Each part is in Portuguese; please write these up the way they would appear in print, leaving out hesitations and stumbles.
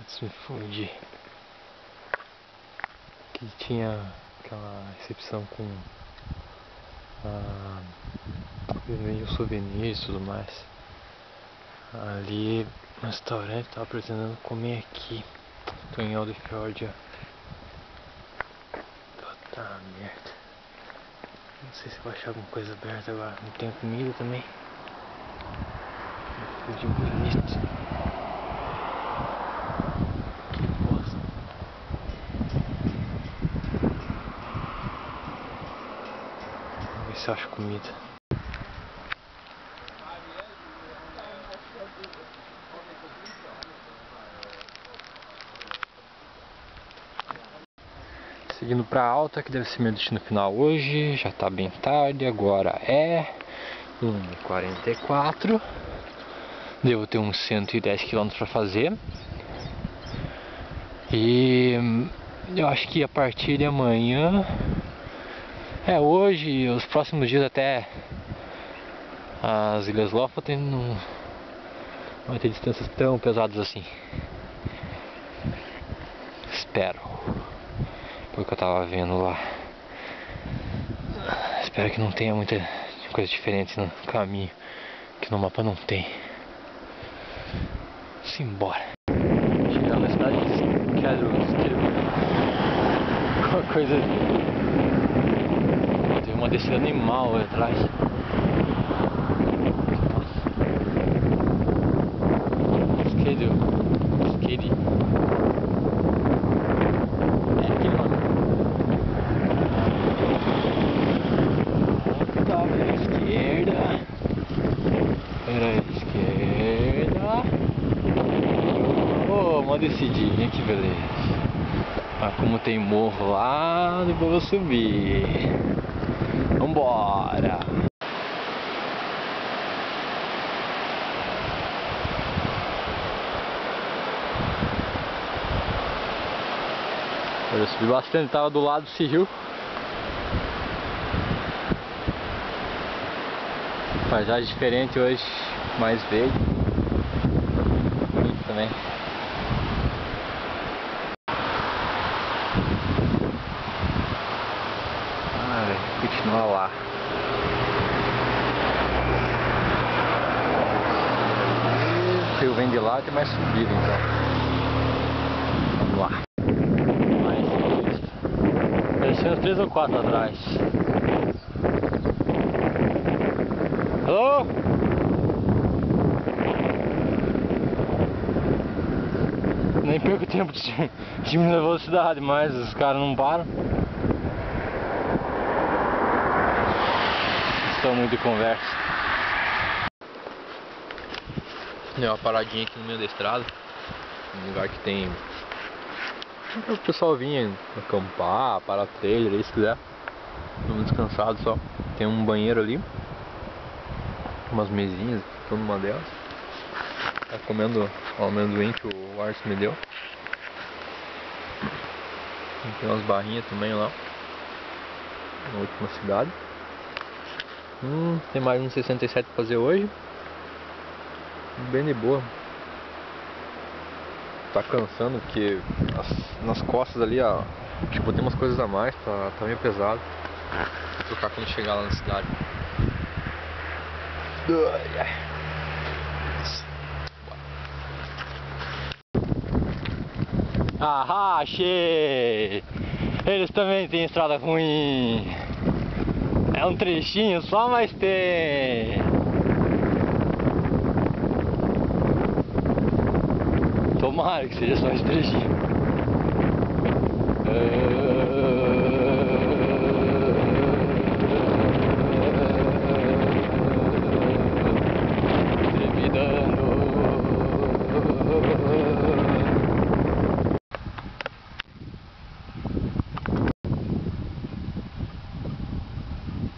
Antes de me fundir. Aqui tinha aquela recepção com os souvenirs e tudo mais. Ali no restaurante, tava pretendendo comer aqui. Tô em Oldfjord. Puta merda. Não sei se vou achar alguma coisa aberta agora. Não tem comida também. Que bonito. Que bosta. Vamos ver se eu acho comida. Seguindo pra Alta, que deve ser meu destino final hoje. Já tá bem tarde, agora é 1h44. Devo ter uns 110 km pra fazer. E eu acho que a partir de amanhã, hoje e os próximos dias até as Ilhas Lofoten não vai ter distâncias tão pesadas assim. Espero. Pelo que eu tava vendo lá. Espero que não tenha muita coisa diferente no caminho, que no mapa não tem. Simbora. Chegar na cidade de Kjærulf. Qualquer coisa. Tem uma descida animal ali atrás. Skate. É aquele nome. Volta pra esquerda. Era esquerda. Oh, uma descidinha, que beleza. Ah, como tem morro lá, depois eu vou subir. Vambora. Eu subi bastante, tava do lado desse rio. Paisagem diferente hoje, mais verde. Bonito também. Continua lá. O rio vem de lá, tem mais subida então. Vamos lá. Parecia uns 3 ou 4 atrás. Alô? Nem perco tempo de diminuir a velocidade, mas os caras não param. Estão muito de conversa. Deu uma paradinha aqui no meio da estrada. Um lugar que tem. O pessoal vinha acampar, parar trailer aí se quiser. Estamos descansados só. Tem um banheiro ali. Umas mesinhas, tô numa delas. Tá comendo o amendoim que o Arce me deu. Tem umas barrinhas também lá. Na última cidade. Tem mais um 67 pra fazer hoje. Bem de boa. Tá cansando porque nas costas ali, ó, tipo, tem umas coisas a mais, tá meio pesado. Vou trocar quando chegar lá na cidade. Ah, achei! Eles também têm estrada ruim. É um trechinho só, mas tem. Tomara que seja só esse trechinho.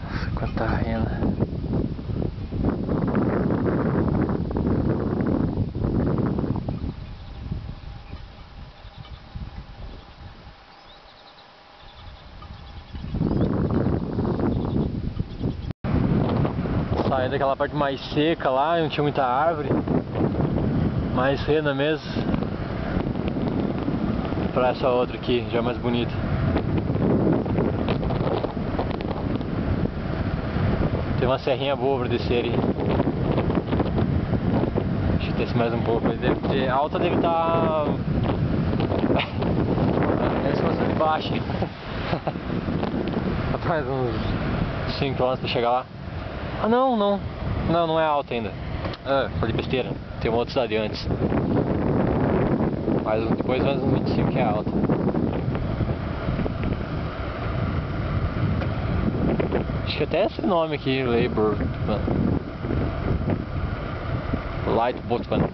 Nossa, quanta renda. Saí daquela parte mais seca lá, não tinha muita árvore, mais rena mesmo. pra essa outra aqui, já mais bonita. Tem uma serrinha boa pra descer ali. Acho que desce mais um pouco, mas deve ter, a alta deve estar... deve ser bastante baixa. Mais uns 5 km pra chegar lá. Ah, não é alta ainda. Ah, falei besteira, tem uma outra cidade antes. Depois mais uns 25 que é alta. Acho que até esse nome aqui, Labor Lightbotvan.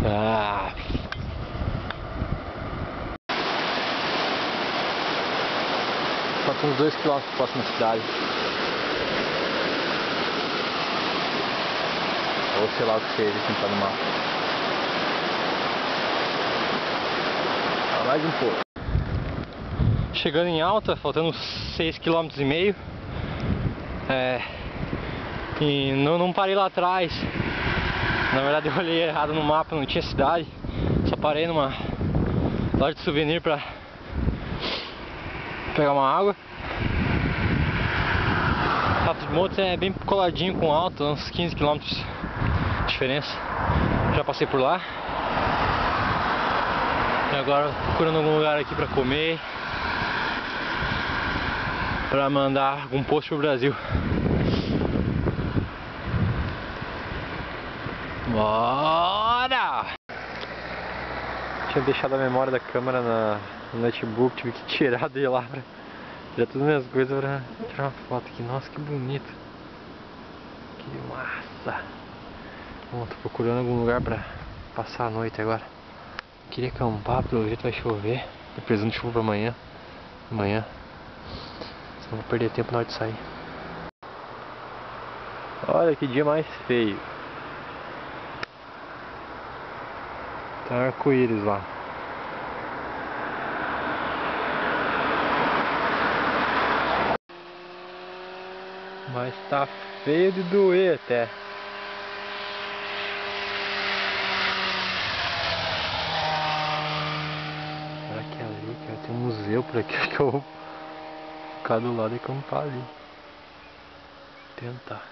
Ah. Faltam uns 2 km para a próxima cidade. Ou sei lá o que seja, assim, tá no mapa. Mais um pouco. Chegando em alta, faltando 6,5 km. E não parei lá atrás. Na verdade eu olhei errado no mapa, não tinha cidade. Só parei numa loja de souvenir pra pegar uma água. Patos de Motos é bem coladinho com alto, uns 15 km de diferença. Já passei por lá. E agora procurando algum lugar aqui pra comer, pra mandar algum post pro Brasil. Bora! Tinha deixado a memória da câmera no notebook, tive que tirar de lá pra tirar todas as minhas coisas pra tirar uma foto aqui. Nossa, que bonito! Que massa! Bom, tô procurando algum lugar pra passar a noite agora. Queria acampar, pelo jeito vai chover. Tô precisando de chuva pra amanhã. Senão vou perder tempo na hora de sair. Olha que dia mais feio. Tem arco-íris lá. Mas tá feio de doer até. Será que é ali, cara? Tem um museu por aqui que eu vou ficar do lado e acampar ali. Tentar.